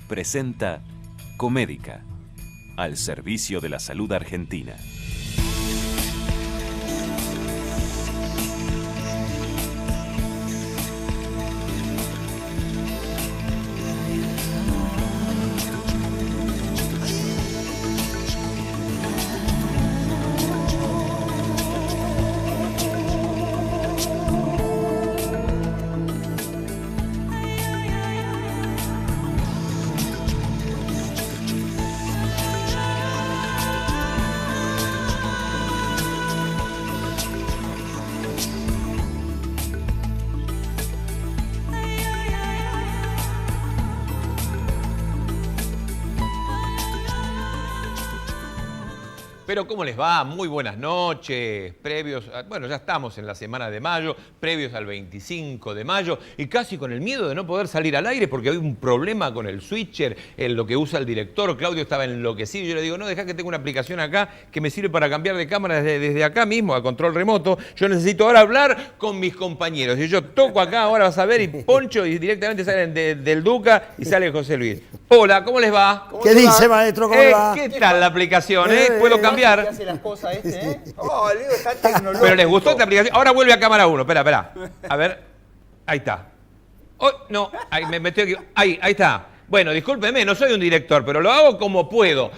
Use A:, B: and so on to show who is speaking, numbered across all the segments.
A: presenta Comédica, al servicio de la salud argentina.
B: Pero ¿cómo les va? Muy buenas noches, bueno, ya estamos en la semana de mayo, previos al 25 de mayo, y casi con el miedo de no poder salir al aire porque hay un problema con el switcher, en lo que usa el director. Claudio estaba enloquecido, yo le digo, no, dejá que tengo una aplicación acá que me sirve para cambiar de cámara desde acá mismo, a control remoto. Yo necesito ahora hablar con mis compañeros, y yo toco acá, ahora vas a ver, y poncho, y directamente salen del Duca, y sale José Luis. Hola, ¿cómo les va?
C: ¿Qué dice, maestro? ¿Cómo va?
B: ¿Qué tal la aplicación? ¿Puedo cambiar?
D: ¿Qué hace las cosas Oh, Leo está tecnológico.
B: Pero les gustó esta aplicación. Ahora vuelve a cámara 1. Espera. A ver. Ahí está. Oh, no, ahí me estoy equivocando. Ahí está. Bueno, discúlpeme, no soy un director, pero lo hago como puedo.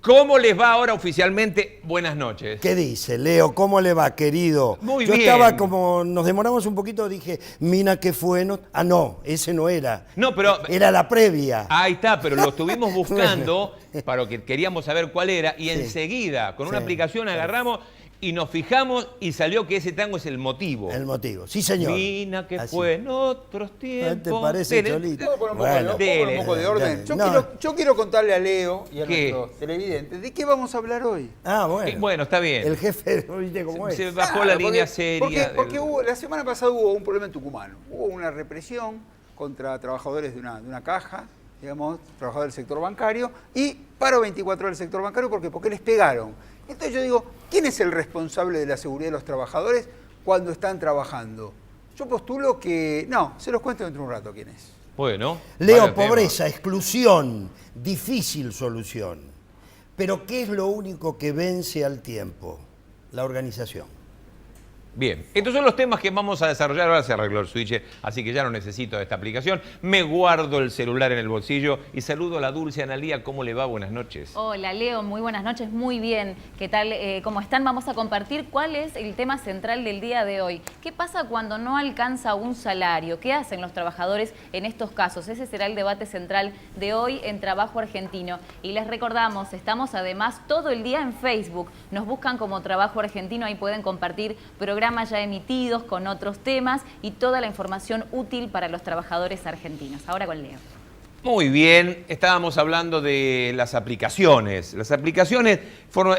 B: ¿Cómo les va ahora oficialmente? Buenas noches.
C: ¿Qué dice, Leo? ¿Cómo le va, querido?
B: Muy
C: Yo
B: bien.
C: estaba como, nos demoramos un poquito, dije, Mina, ¿qué fue? No, no, ese no era.
B: No, pero...
C: Era la previa.
B: Ahí está, pero lo estuvimos buscando para que queríamos saber cuál era, y enseguida, con una aplicación agarramos y nos fijamos y salió que ese tango es el motivo.
C: El motivo, sí, señor.
B: Mina que fue en otros tiempos.
C: ¿Te parece, Cholito?
D: ¿Puedo poner un poco de orden? Yo quiero contarle a Leo y a nuestros televidentes de qué vamos a hablar hoy.
C: Ah, bueno.
B: Bueno, está bien.
C: El jefe, ¿viste cómo es?
B: Se bajó la línea seria.
D: Porque la semana pasada hubo un problema en Tucumán. Hubo una represión contra trabajadores de una caja, digamos, trabajadores del sector bancario, y paro 24 del sector bancario porque les pegaron. Entonces yo digo, ¿quién es el responsable de la seguridad de los trabajadores cuando están trabajando? Yo postulo que... No, se los cuento dentro de un rato quién es.
B: Bueno.
C: Leo, pobreza, exclusión, difícil solución. Pero ¿qué es lo único que vence al tiempo? La organización.
B: Bien, estos son los temas que vamos a desarrollar. Ahora se arregló el switch, así que ya no necesito esta aplicación. Me guardo el celular en el bolsillo y saludo a la dulce Analía. ¿Cómo le va? Buenas noches.
E: Hola, Leo. Muy buenas noches. Muy bien. ¿Qué tal? ¿Cómo están? Vamos a compartir cuál es el tema central del día de hoy. ¿Qué pasa cuando no alcanza un salario? ¿Qué hacen los trabajadores en estos casos? Ese será el debate central de hoy en Trabajo Argentino. Y les recordamos, estamos además todo el día en Facebook. Nos buscan como Trabajo Argentino. Ahí pueden compartir programas ya emitidos con otros temas y toda la información útil para los trabajadores argentinos. Ahora con Leo.
B: Muy bien, estábamos hablando de las aplicaciones. Las aplicaciones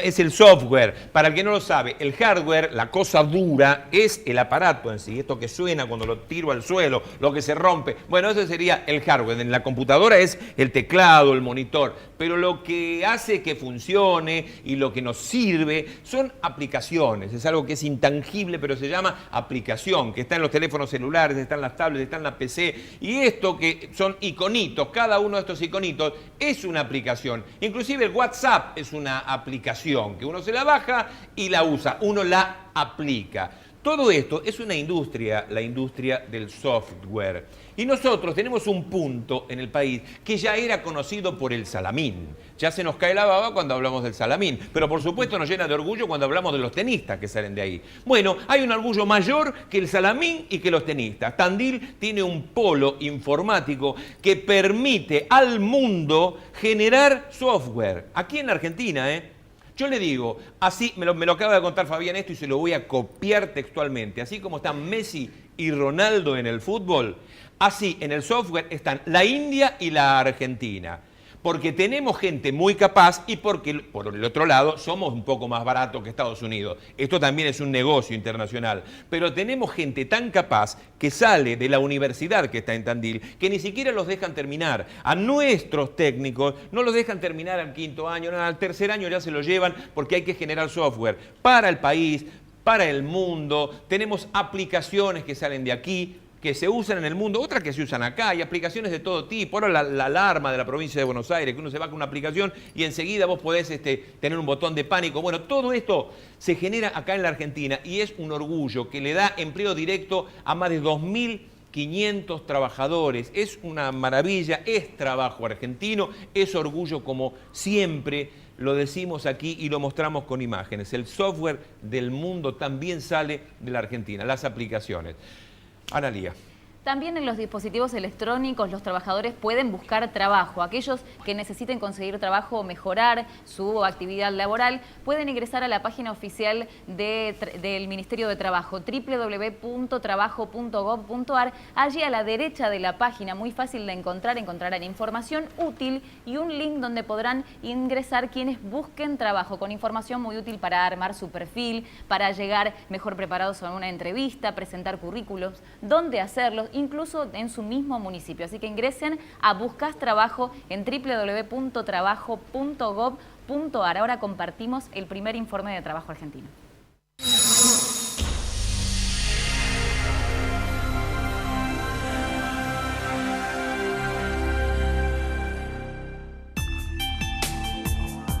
B: es el software. Para el que no lo sabe, el hardware, la cosa dura, es el aparato en sí. Esto que suena cuando lo tiro al suelo, lo que se rompe. Bueno, eso sería el hardware. En la computadora es el teclado, el monitor. Pero lo que hace que funcione y lo que nos sirve son aplicaciones. Es algo que es intangible, pero se llama aplicación, que está en los teléfonos celulares, está en las tablets, está en la PC. Y esto que son iconitos, cada uno de estos iconitos es una aplicación. Inclusive el WhatsApp es una aplicación que uno se la baja y la usa, uno la aplica. Todo esto es una industria, la industria del software. Y nosotros tenemos un punto en el país que ya era conocido por el salamín. Ya se nos cae la baba cuando hablamos del salamín, pero por supuesto nos llena de orgullo cuando hablamos de los tenistas que salen de ahí. Bueno, hay un orgullo mayor que el salamín y que los tenistas. Tandil tiene un polo informático que permite al mundo generar software. Aquí en la Argentina, Yo le digo, así, me lo acaba de contar Fabián esto y se lo voy a copiar textualmente. Así como están Messi y Ronaldo en el fútbol, así en el software están la India y la Argentina. Porque tenemos gente muy capaz y porque, por el otro lado, somos un poco más baratos que Estados Unidos. Esto también es un negocio internacional. Pero tenemos gente tan capaz que sale de la universidad que está en Tandil, que ni siquiera los dejan terminar. A nuestros técnicos no los dejan terminar al quinto año, no, al tercer año ya se lo llevan porque hay que generar software para el país, para el mundo. Tenemos aplicaciones que salen de aquí, que se usan en el mundo, otras que se usan acá, hay aplicaciones de todo tipo. Ahora la alarma de la provincia de Buenos Aires, que uno se va con una aplicación y enseguida vos podés tener un botón de pánico. Bueno, todo esto se genera acá en la Argentina y es un orgullo que le da empleo directo a más de 2.500 trabajadores. Es una maravilla, es trabajo argentino, es orgullo como siempre lo decimos aquí y lo mostramos con imágenes. El software del mundo también sale de la Argentina, las aplicaciones. Analía.
E: También en los dispositivos electrónicos los trabajadores pueden buscar trabajo. Aquellos que necesiten conseguir trabajo o mejorar su actividad laboral pueden ingresar a la página oficial del Ministerio de Trabajo, www.trabajo.gov.ar. Allí a la derecha de la página, muy fácil de encontrar, encontrarán información útil y un link donde podrán ingresar quienes busquen trabajo, con información muy útil para armar su perfil, para llegar mejor preparados a una entrevista, presentar currículos, dónde hacerlo, incluso en su mismo municipio. Así que ingresen a Buscas Trabajo en www.trabajo.gov.ar. Ahora compartimos el primer informe de trabajo argentino.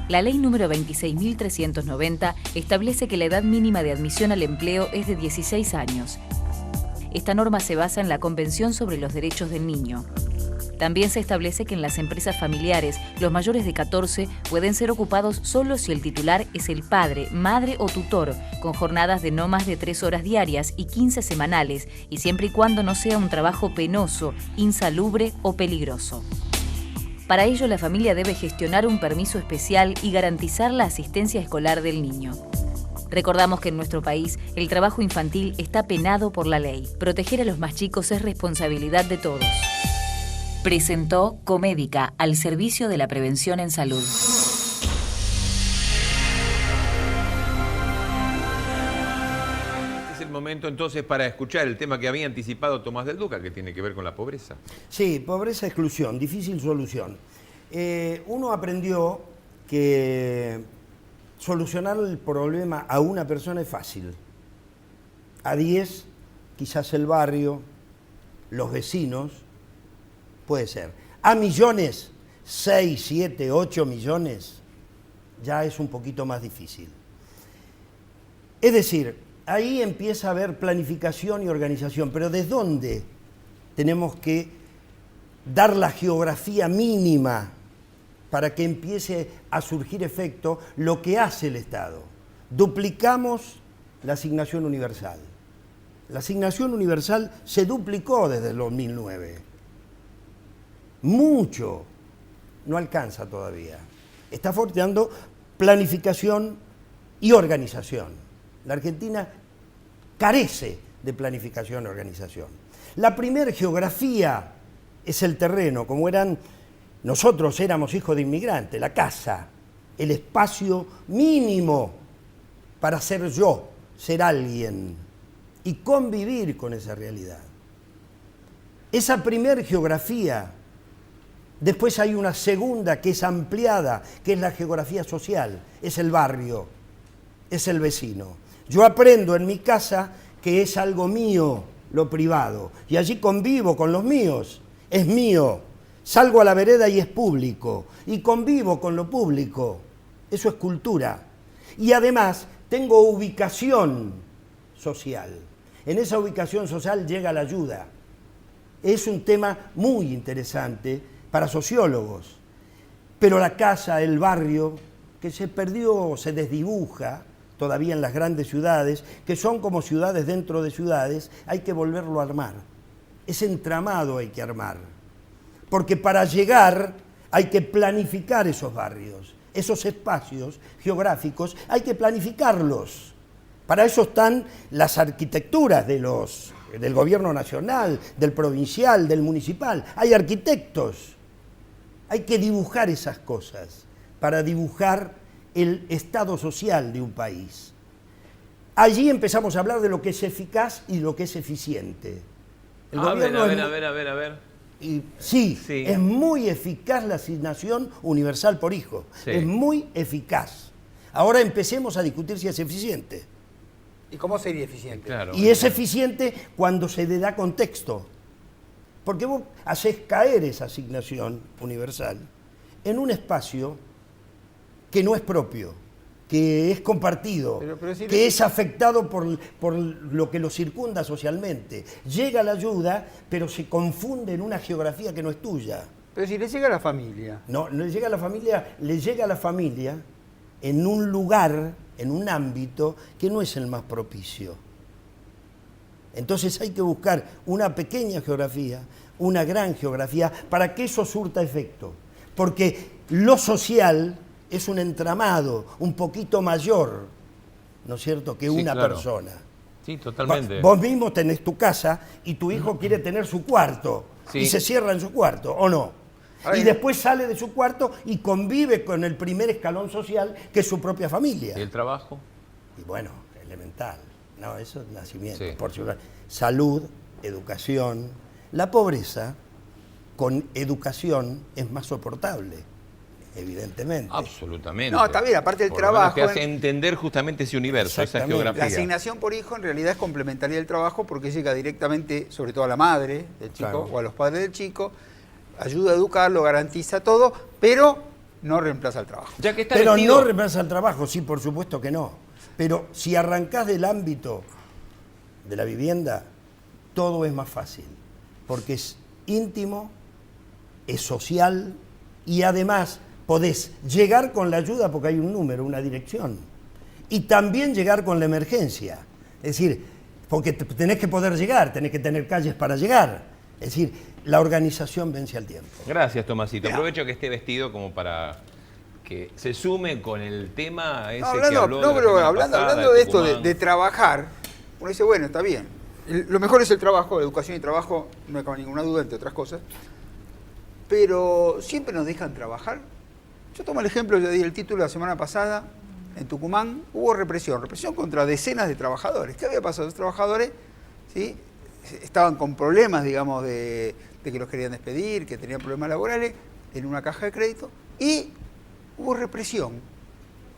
F: La ley número 26.390 establece que la edad mínima de admisión al empleo es de 16 años. Esta norma se basa en la Convención sobre los Derechos del Niño. También se establece que en las empresas familiares los mayores de 14 pueden ser ocupados solo si el titular es el padre, madre o tutor, con jornadas de no más de 3 horas diarias y 15 semanales, y siempre y cuando no sea un trabajo penoso, insalubre o peligroso. Para ello, la familia debe gestionar un permiso especial y garantizar la asistencia escolar del niño. Recordamos que en nuestro país el trabajo infantil está penado por la ley. Proteger a los más chicos es responsabilidad de todos. Presentó Comédica, al servicio de la prevención en salud.
B: Es el momento entonces para escuchar el tema que había anticipado Tomás del Duca, que tiene que ver con la pobreza.
C: Sí, pobreza, exclusión, difícil solución. Uno aprendió que solucionar el problema a una persona es fácil. A 10, quizás el barrio, los vecinos, puede ser. A millones, 6, 7, 8 millones, ya es un poquito más difícil. Es decir, ahí empieza a haber planificación y organización, pero ¿desde dónde tenemos que dar la geografía mínima para que empiece a surgir efecto lo que hace el Estado? Duplicamos la asignación universal. La asignación universal se duplicó desde el 2009. Mucho. No alcanza todavía. Está faltando planificación y organización. La Argentina carece de planificación y organización. La primera geografía es el terreno, como nosotros éramos hijos de inmigrantes, la casa, el espacio mínimo para ser yo, ser alguien y convivir con esa realidad. Esa primera geografía, después hay una segunda que es ampliada, que es la geografía social, es el barrio, es el vecino. Yo aprendo en mi casa que es algo mío, lo privado, y allí convivo con los míos, es mío. Salgo a la vereda y es público, y convivo con lo público. Eso es cultura. Y además tengo ubicación social. En esa ubicación social llega la ayuda. Es un tema muy interesante para sociólogos. Pero la casa, el barrio, que se perdió, se desdibuja todavía en las grandes ciudades, que son como ciudades dentro de ciudades, hay que volverlo a armar. Ese entramado hay que armar. Porque para llegar hay que planificar esos barrios, esos espacios geográficos, hay que planificarlos. Para eso están las arquitecturas del gobierno nacional, del provincial, del municipal. Hay arquitectos. Hay que dibujar esas cosas para dibujar el estado social de un país. Allí empezamos a hablar de lo que es eficaz y lo que es eficiente.
B: A ver.
C: Sí, es muy eficaz la asignación universal por hijo. Sí. Es muy eficaz. Ahora empecemos a discutir si es eficiente.
D: ¿Y cómo sería eficiente?
B: Claro.
C: Y es eficiente cuando se le da contexto. Porque vos haces caer esa asignación universal en un espacio que no es propio, que es compartido,
D: Pero si
C: que es afectado por lo que lo circunda socialmente. Llega la ayuda, pero se confunde en una geografía que no es tuya.
D: Pero si le llega a la familia.
C: No, le llega a la familia en un lugar, en un ámbito que no es el más propicio. Entonces hay que buscar una pequeña geografía, una gran geografía, para que eso surta efecto. Porque lo social es un entramado un poquito mayor, ¿no es cierto?, que
B: Sí,
C: una
B: claro.
C: persona.
B: Sí, totalmente.
C: Vos mismo tenés tu casa y tu hijo quiere tener su cuarto
B: Sí.
C: y se cierra en su cuarto, ¿o no?
D: Ay,
C: Y después sale de su cuarto y convive con el primer escalón social, que es su propia familia.
B: ¿Y el trabajo?
C: Y bueno, elemental. No, eso es nacimiento,
B: Sí.
C: por ciudad. Salud, educación. La pobreza, con educación, es más soportable, evidentemente.
B: Absolutamente.
D: No, está bien, aparte del
B: Por lo menos
D: trabajo,
B: te hace entender justamente ese universo, esa
C: Exactamente.
B: geografía.
D: La asignación por hijo en realidad es complementaria del trabajo porque llega directamente, sobre todo a la madre del chico
C: Claro.
D: o a los padres del chico, ayuda a educarlo, garantiza todo, pero no reemplaza el trabajo.
B: Ya que está
C: Pero
B: vestido-
C: no reemplaza el trabajo, sí, por supuesto que no. Pero si arrancás del ámbito de la vivienda, todo es más fácil, porque es íntimo, es social y además podés llegar con la ayuda porque hay un número, una dirección, y también llegar con la emergencia. Es decir, porque tenés que poder llegar, tenés que tener calles para llegar. Es decir, la organización vence al tiempo.
B: Gracias, Tomasito.
D: Mira.
B: Aprovecho que esté vestido como para que se sume con el tema ese
D: No,
B: que
D: hablando,
B: habló
D: no,
B: de la
D: pero
B: semana
D: hablando,
B: pasada,
D: hablando de esto,
B: Tucumán.
D: de trabajar, uno dice, bueno, está bien. Lo mejor es el trabajo, la educación y trabajo, no hay ninguna duda, entre otras cosas. Pero siempre nos dejan trabajar. Yo tomo el ejemplo, yo di el título la semana pasada, en Tucumán hubo represión contra decenas de trabajadores. ¿Qué había pasado? Los trabajadores, ¿sí?, estaban con problemas, digamos, de que los querían despedir, que tenían problemas laborales, en una caja de crédito, y hubo represión.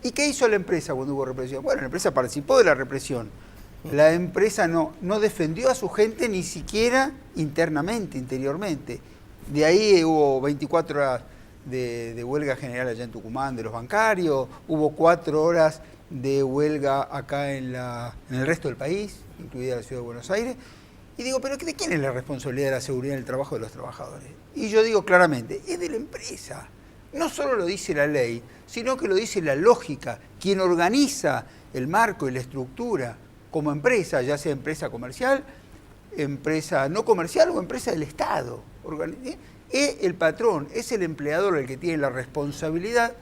D: ¿Y qué hizo la empresa cuando hubo represión? Bueno, la empresa participó de la represión. La empresa no defendió a su gente ni siquiera internamente, interiormente. De ahí hubo 24 horas de huelga general allá en Tucumán de los bancarios, hubo 4 horas de huelga acá en el resto del país, incluida la ciudad de Buenos Aires. Y digo, ¿pero de quién es la responsabilidad de la seguridad del trabajo de los trabajadores? Y yo digo claramente, es de la empresa. No solo lo dice la ley, sino que lo dice la lógica. Quien organiza el marco y la estructura como empresa, ya sea empresa comercial, empresa no comercial o empresa del Estado, es el patrón, es el empleador el que tiene la responsabilidad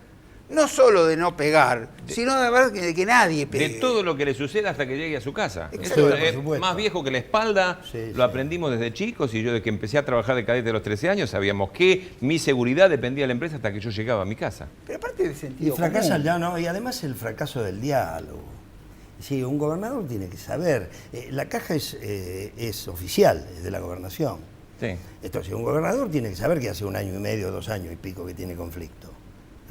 D: no solo de no pegar, sino de que nadie pegue.
B: De todo lo que le suceda hasta que llegue a su casa.
D: Exacto,
B: Eso
C: por
B: es
C: supuesto.
B: más viejo que la espalda,
C: Sí,
B: lo
C: sí.
B: aprendimos desde chicos y yo desde que empecé a trabajar de cadete a los 13 años sabíamos que mi seguridad dependía de la empresa hasta que yo llegaba a mi casa.
D: Pero aparte de
C: Y
D: sentido
C: fracasa
D: común.
C: ya, ¿no? Y además el fracaso del diálogo. Sí, un gobernador tiene que saber. La caja es oficial, es de la gobernación.
B: Sí.
C: Entonces, un gobernador tiene que saber que hace 1 año y medio, 2 años y pico que tiene conflicto.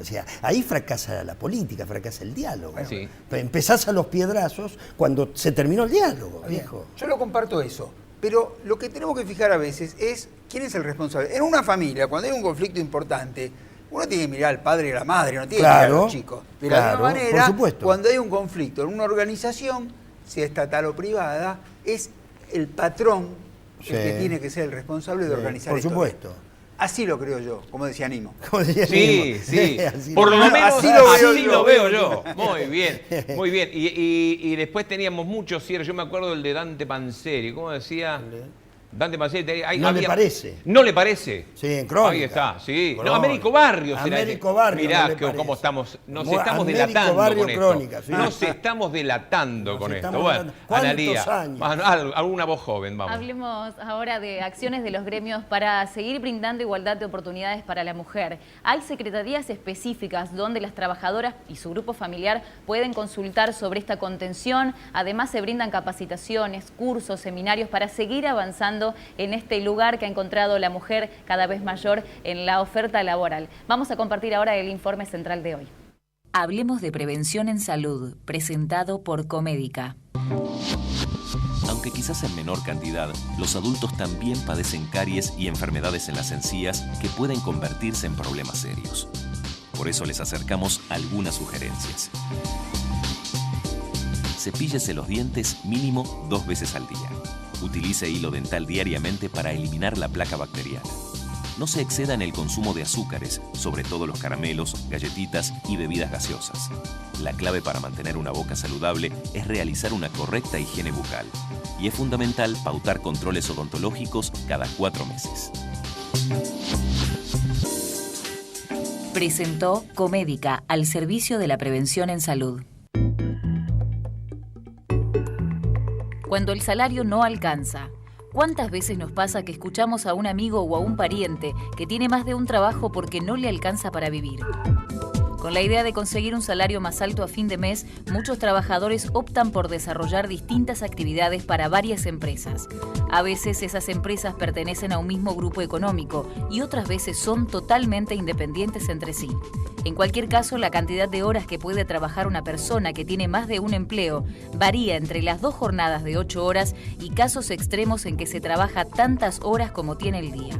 C: O sea, ahí fracasa la política, fracasa el diálogo.
B: Sí.
C: Empezás a los piedrazos cuando se terminó el diálogo, viejo.
D: Yo lo comparto eso, pero lo que tenemos que fijar a veces es quién es el responsable. En una familia, cuando hay un conflicto importante, uno tiene que mirar al padre y a la madre, no tiene que mirar a los chicos. De la
C: claro,
D: misma manera,
C: por supuesto.
D: cuando hay un conflicto en una organización, sea estatal o privada, es el patrón el
C: Sí.
D: que tiene que ser el responsable de
C: Sí,
D: organizar
C: por
D: esto.
C: supuesto.
D: Así lo creo yo, como decía Nimo.
C: Como decía
B: Sí,
C: Nimo.
B: sí.
C: Así
B: Por lo
C: lo-
B: menos
D: así
B: así
D: lo
B: lo
D: veo
B: veo
D: yo.
B: yo. Muy bien, muy bien. Y después teníamos muchos cierres. Yo me acuerdo del de Dante Panzeri. ¿Cómo decía? Dante Panzeri.
C: No le parece.
B: ¿No le parece?
C: Sí, en Crónica.
B: Ahí está, sí. No,
C: Crónica.
B: Américo Barrios era
C: Américo
B: ese.
C: Barrios,
B: Mirá
C: no le
B: cómo
C: parece.
B: estamos, nos
C: Bueno,
B: estamos
C: Américo
B: delatando
C: Barrios,
B: con esto.
C: Crónica, sí.
B: Nos estamos delatando
C: Nos
B: con esto.
C: estamos
B: Bueno,
C: delatando. ¿Cuántos
B: Analía,
C: años?
B: alguna voz joven, vamos.
E: Hablemos ahora de acciones de los gremios para seguir brindando igualdad de oportunidades para la mujer. Hay secretarías específicas donde las trabajadoras y su grupo familiar pueden consultar sobre esta contención. Además, se brindan capacitaciones, cursos, seminarios para seguir avanzando en este lugar que ha encontrado la mujer cada vez mayor en la oferta laboral. Vamos a compartir ahora el informe central de hoy.
F: Hablemos de prevención en salud, presentado por Comédica.
A: Aunque quizás en menor cantidad, los adultos también padecen caries y enfermedades en las encías que pueden convertirse en problemas serios. Por eso les acercamos algunas sugerencias. Cepíllese los dientes mínimo 2 veces al día. Utilice hilo dental diariamente para eliminar la placa bacteriana. No se exceda en el consumo de azúcares, sobre todo los caramelos, galletitas y bebidas gaseosas. La clave para mantener una boca saludable es realizar una correcta higiene bucal. Y es fundamental pautar controles odontológicos cada 4 meses.
F: Presentó Comédica, al servicio de la prevención en salud. Cuando el salario no alcanza. ¿Cuántas veces nos pasa que escuchamos a un amigo o a un pariente que tiene más de un trabajo porque no le alcanza para vivir? Con la idea de conseguir un salario más alto a fin de mes, muchos trabajadores optan por desarrollar distintas actividades para varias empresas. A veces esas empresas pertenecen a un mismo grupo económico y otras veces son totalmente independientes entre sí. En cualquier caso, la cantidad de horas que puede trabajar una persona que tiene más de un empleo varía entre las 2 jornadas de 8 horas y casos extremos en que se trabaja tantas horas como tiene el día.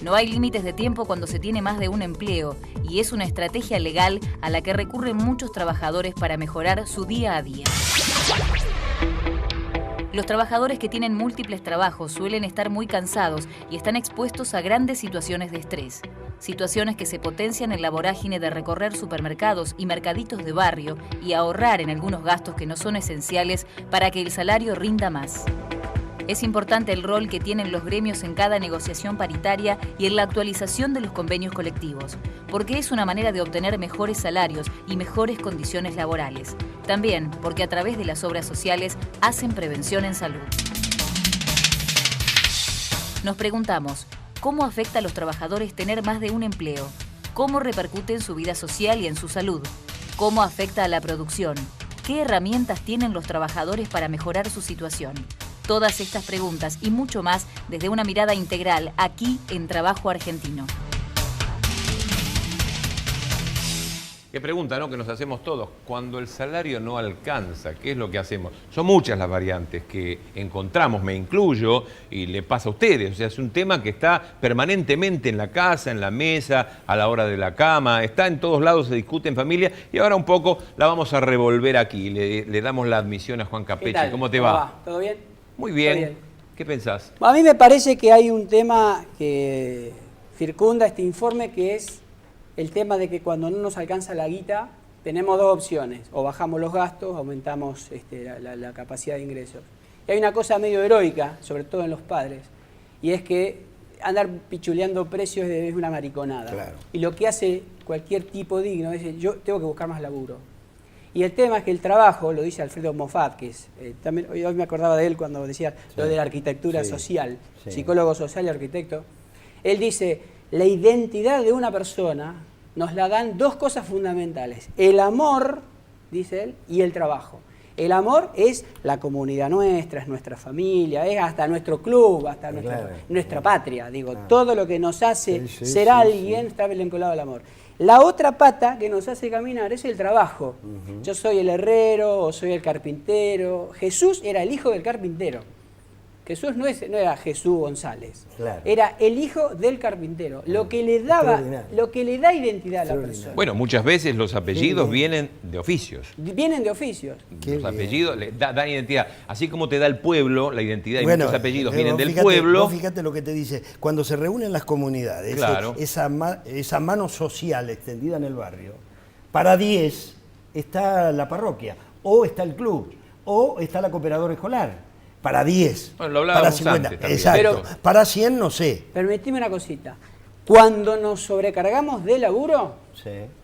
F: No hay límites de tiempo cuando se tiene más de un empleo y es una estrategia legal a la que recurren muchos trabajadores para mejorar su día a día. Los trabajadores que tienen múltiples trabajos suelen estar muy cansados y están expuestos a grandes situaciones de estrés. Situaciones que se potencian en la vorágine de recorrer supermercados y mercaditos de barrio y ahorrar en algunos gastos que no son esenciales para que el salario rinda más. Es importante el rol que tienen los gremios en cada negociación paritaria y en la actualización de los convenios colectivos, porque es una manera de obtener mejores salarios y mejores condiciones laborales. También porque a través de las obras sociales hacen prevención en salud. Nos preguntamos, ¿cómo afecta a los trabajadores tener más de un empleo? ¿Cómo repercute en su vida social y en su salud? ¿Cómo afecta a la producción? ¿Qué herramientas tienen los trabajadores para mejorar su situación? Todas estas preguntas y mucho más desde una mirada integral aquí en Trabajo Argentino.
B: Qué pregunta, ¿no?, que nos hacemos todos. Cuando el salario no alcanza, ¿qué es lo que hacemos? Son muchas las variantes que encontramos, me incluyo, y le pasa a ustedes. O sea, es un tema que está permanentemente en la casa, en la mesa, a la hora de la cama, está en todos lados, se discute en familia, y ahora un poco la vamos a revolver aquí. Le damos la admisión a Juan Capeche. ¿Cómo te va?
G: ¿Todo bien?
B: Muy bien.
G: Todo bien.
B: ¿Qué pensás?
G: A mí me parece que hay un tema que circunda este informe, que es el tema de que cuando no nos alcanza la guita, tenemos 2 opciones: o bajamos los gastos, aumentamos la capacidad de ingresos. Y hay una cosa medio heroica, sobre todo en los padres, y es que andar pichuleando precios es una mariconada.
C: Claro.
G: Y lo que hace cualquier tipo digno es decir, yo tengo que buscar más laburo. Y el tema es que el trabajo, lo dice Alfredo Moffat, que es, también hoy me acordaba de él cuando decía lo de la arquitectura social, psicólogo social y arquitecto. Él dice, la identidad de una persona nos la dan 2 cosas fundamentales: el amor, dice él, y el trabajo. El amor es la comunidad nuestra, es nuestra familia, es hasta nuestro club, hasta nuestra patria. Digo, todo lo que nos hace ser alguien está vinculado al amor. La otra pata que nos hace caminar es el trabajo. Yo soy el herrero o soy el carpintero. Jesús era el hijo del carpintero. Jesús no era Jesús González, era el hijo del carpintero, lo que le da identidad a la persona.
B: Bueno, muchas veces los apellidos vienen de oficios.
G: Vienen de oficios.
B: Los apellidos le dan identidad. Así como te da el pueblo la identidad, y muchos apellidos vienen del pueblo.
C: Vos fíjate lo que te dice, cuando se reúnen las comunidades,
B: claro,
C: esa mano social extendida en el barrio, para 10 está la parroquia, o está el club, o está la cooperadora escolar. Para 10,
B: bueno, lo hablábamos
C: para 50,
B: antes también.
C: exacto. Pero, para 100 no sé.
G: Permitime una cosita. Cuando nos sobrecargamos de laburo,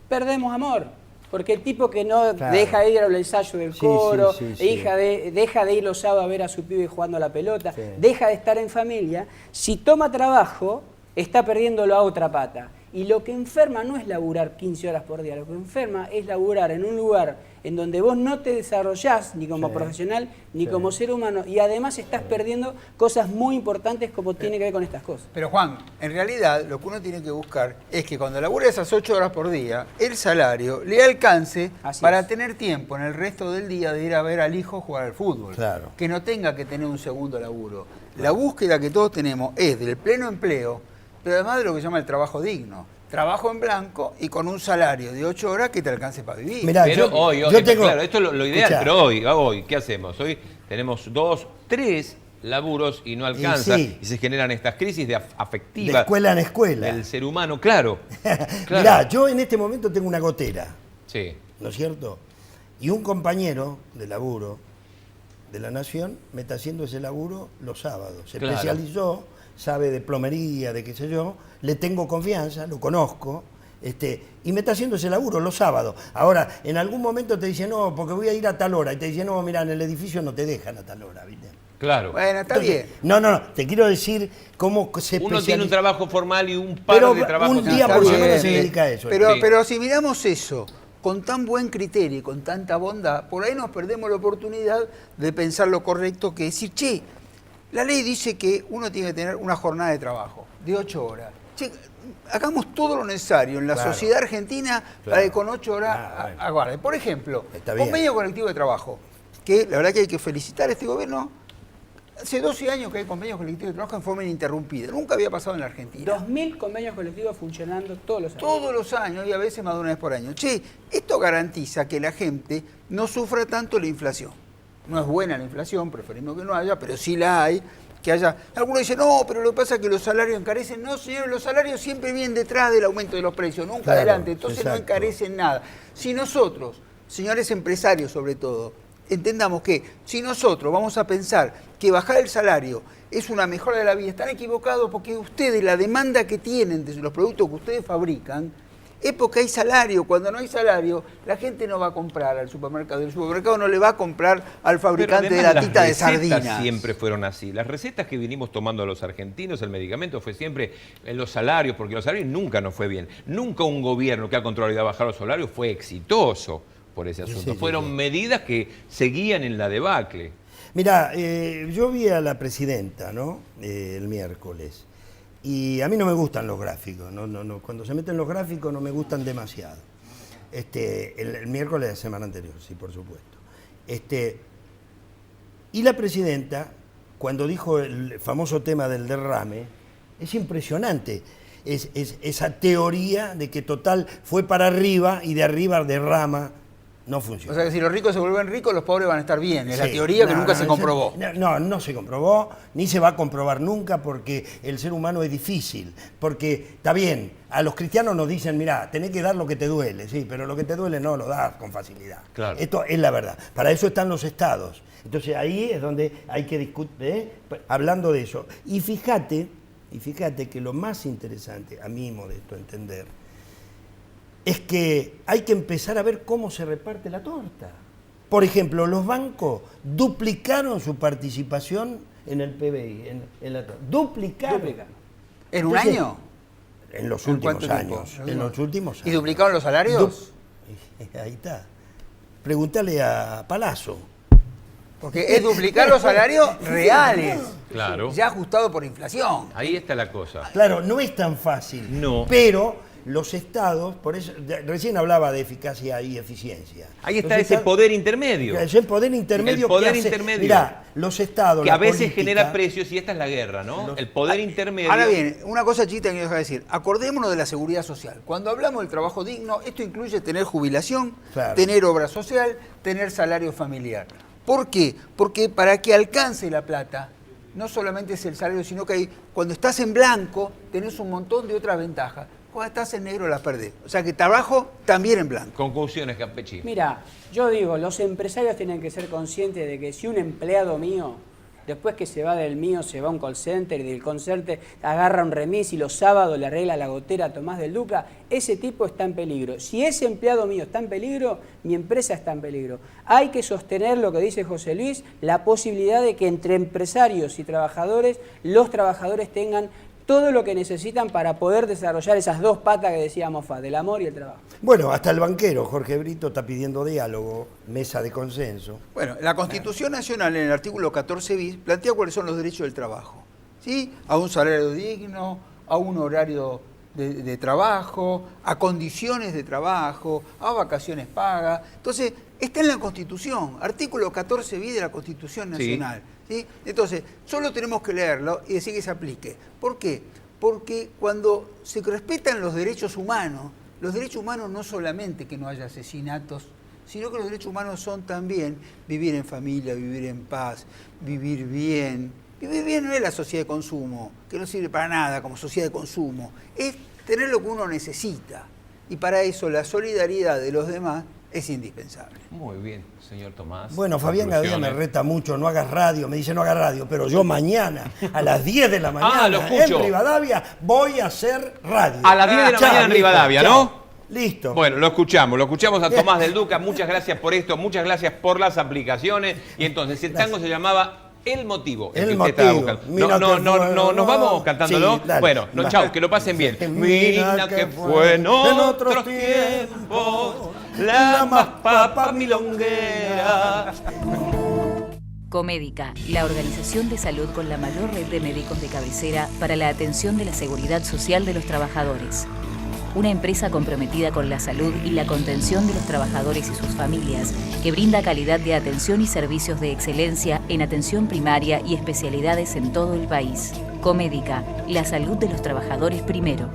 G: perdemos amor. Porque el tipo que no deja de ir al ensayo del coro, deja de ir los sábados a ver a su pibe jugando a la pelota, deja de estar en familia, si toma trabajo, está perdiendo la otra pata. Y lo que enferma no es laburar 15 horas por día, lo que enferma es laburar en un lugar en donde vos no te desarrollás ni como profesional ni como ser humano, y además estás perdiendo cosas muy importantes como tiene que ver con estas cosas.
D: Pero Juan, en realidad lo que uno tiene que buscar es que cuando labura esas 8 horas por día, el salario le alcance para tener tiempo en el resto del día de ir a ver al hijo jugar al fútbol.
C: Claro.
D: Que no tenga que tener un segundo laburo. La búsqueda que todos tenemos es del pleno empleo, pero además de lo que se llama el trabajo digno. Trabajo en blanco y con un salario de 8 horas que te alcance para vivir.
C: Mirá,
B: Pero hoy,
C: tengo,
B: claro, esto es lo ideal,
C: escuchá,
B: pero hoy, ¿qué hacemos? Hoy tenemos 2, 3 laburos y no alcanza, y se generan estas crisis afectivas.
C: de escuela en escuela.
B: Del ser humano, claro.
C: Mirá, yo en este momento tengo una gotera,
B: Sí.
C: ¿no es cierto? Y un compañero de laburo de La Nación me está haciendo ese laburo los sábados. Se
B: Claro.
C: especializó, sabe de plomería, de qué sé yo, le tengo confianza, lo conozco, y me está haciendo ese laburo los sábados. Ahora, en algún momento te dice, no, porque voy a ir a tal hora, y te dice, no, mira, en el edificio no te dejan a tal hora, ¿viste?
B: Claro.
D: Bueno, está
C: Entonces,
D: bien.
C: No, te quiero decir cómo se
B: Uno tiene un
C: especializa.
B: trabajo formal y un par
C: Pero
B: de trabajos.
C: un día
D: Está
C: por
D: bien,
C: semana se dedica a eso.
D: Pero,
B: Sí.
D: pero si miramos eso con tan buen criterio y con tanta bondad, por ahí nos perdemos la oportunidad de pensar lo correcto, que es decir, che, la ley dice que uno tiene que tener una jornada de trabajo de 8 horas. Che, hagamos todo lo necesario en la
C: Claro.
D: sociedad argentina para que con 8 horas
C: bueno.
D: aguarde. Por ejemplo,
C: Está bien.
D: convenio colectivo de trabajo, que la verdad que hay que felicitar a este gobierno. Hace 12 años que hay convenios colectivos de trabajo en forma ininterrumpida. Nunca había pasado en la Argentina.
G: 2000 convenios colectivos funcionando todos los años.
D: Todos los años y a veces más de una vez por año. Che, esto garantiza que la gente no sufra tanto la inflación. No es buena la inflación, preferimos que no haya, pero sí la hay. Que haya. Algunos dicen, no, pero lo que pasa es que los salarios encarecen. No, señores, los salarios siempre vienen detrás del aumento de los precios, nunca
C: Claro,
D: adelante. Entonces no
C: exacto.
D: encarecen nada. Si nosotros, señores empresarios sobre todo, entendamos que si nosotros vamos a pensar que bajar el salario es una mejora de la vida, están equivocados, porque ustedes, la demanda que tienen de los productos que ustedes fabrican, es porque hay salario. Cuando no hay salario, la gente no va a comprar al supermercado. El supermercado no le va a comprar al fabricante de
B: además,
D: latita de
B: las recetas
D: sardinas.
B: siempre fueron así. Las recetas que vinimos tomando los argentinos, el medicamento fue siempre en los salarios, porque los salarios nunca nos fue bien. Nunca un gobierno que ha controlado y bajar los salarios fue exitoso por ese asunto.
C: Sí.
B: Fueron medidas que seguían en la debacle.
C: Mirá, yo vi a la presidenta, ¿no? El miércoles. Y a mí no me gustan los gráficos. No, cuando se meten los gráficos no me gustan demasiado. El miércoles de la semana anterior, sí, por supuesto. Y la presidenta, cuando dijo el famoso tema del derrame, es impresionante. Esa teoría de que total fue para arriba y de arriba derrama. No funciona.
D: O sea que si los ricos se vuelven ricos, los pobres van a estar bien. Es la
C: Sí.
D: teoría que
C: No,
D: nunca
C: no,
D: se comprobó.
C: No se comprobó, ni se va a comprobar nunca, porque el ser humano es difícil. Porque, está bien, a los cristianos nos dicen, mirá, tenés que dar lo que te duele, sí, pero lo que te duele no lo das con facilidad.
B: Claro.
C: Esto es la verdad. Para eso están los estados. Entonces ahí es donde hay que discutir, hablando de eso. Y fíjate que lo más interesante, a mi modesto entender, es que hay que empezar a ver cómo se reparte la torta. Por ejemplo, los bancos duplicaron su participación en el PBI, en la torta. Duplicaron.
D: ¿En un
C: Entonces,
D: año?
C: En los
D: ¿En
C: últimos
D: cuánto tiempo?
C: años. En los últimos años.
D: ¿Y duplicaron los salarios?
C: Ahí está. Pregúntale a Palazzo.
D: Porque es duplicar los salarios reales.
B: Claro.
D: Ya ajustado por inflación.
B: Ahí está la cosa.
C: Claro, no es tan fácil.
B: No.
C: Pero los estados, por eso recién hablaba de eficacia y eficiencia.
B: Ahí está
C: Los
B: ese
C: estados-
B: poder intermedio.
C: Ese poder intermedio.
B: El poder
C: que hace-
B: intermedio.
C: Mirá, los estados.
B: Que
C: la
B: a veces
C: política-
B: genera precios y esta es la guerra, ¿no? El poder intermedio.
D: Ahora bien, una cosa chiquita que quiero dejar de decir. Acordémonos de la seguridad social. Cuando hablamos del trabajo digno, esto incluye tener jubilación,
C: Claro.
D: tener obra social, tener salario familiar. ¿Por qué? Porque para que alcance la plata, no solamente es el salario, sino que cuando estás en blanco, tenés un montón de otras ventajas. Cuando estás en negro, las perdés. O sea que trabajo también en blanco.
B: Conclusiones, Campechi.
G: Mira, yo digo, los empresarios tienen que ser conscientes de que si un empleado mío, después que se va del mío, se va a un call center y del call center agarra un remis y los sábados le arregla la gotera a Tomás del Duca, ese tipo está en peligro. Si ese empleado mío está en peligro, mi empresa está en peligro. Hay que sostener lo que dice José Luis, la posibilidad de que entre empresarios y trabajadores, los trabajadores tengan todo lo que necesitan para poder desarrollar esas dos patas que decía Moffat, el amor y el trabajo.
C: Bueno, hasta el banquero, Jorge Brito, está pidiendo diálogo, mesa de consenso.
D: Bueno, la Constitución Nacional en el artículo 14 bis plantea cuáles son los derechos del trabajo, ¿sí? A un salario digno, a un horario de trabajo, a condiciones de trabajo, a vacaciones pagas. Entonces, está en la Constitución, artículo 14 bis de la Constitución Nacional. ¿Sí? Entonces, solo tenemos que leerlo y decir que se aplique. ¿Por qué? Porque cuando se respetan los derechos humanos no solamente que no haya asesinatos, sino que los derechos humanos son también vivir en familia, vivir en paz, vivir bien. Vivir bien no es la sociedad de consumo, que no sirve para nada como sociedad de consumo, es tener lo que uno necesita. Y para eso la solidaridad de los demás es indispensable.
B: Muy bien, señor Tomás.
C: Bueno, Fabián Gadea me reta mucho, no hagas radio, me dice no hagas radio, pero yo mañana, a las 10 de la mañana,
B: lo escucho.
C: en Rivadavia, voy a hacer radio.
B: A las 10 de la mañana en Rivadavia,
C: chao.
B: ¿no?
C: Listo.
B: Bueno, lo escuchamos a Tomás del Duca, muchas gracias por esto, muchas gracias por las aplicaciones. Y entonces, el tango se llamaba El Motivo, el que usted estaba buscando. Nos vamos cantándolo.
C: Sí, dale,
B: bueno,
C: dale.
B: chau, que lo pasen bien. Mira que fue en otros tiempos la más papa milonguera.
F: Comédica, la organización de salud con la mayor red de médicos de cabecera para la atención de la seguridad social de los trabajadores. Una empresa comprometida con la salud y la contención de los trabajadores y sus familias, que brinda calidad de atención y servicios de excelencia en atención primaria y especialidades en todo el país. Comédica, la salud de los trabajadores primero.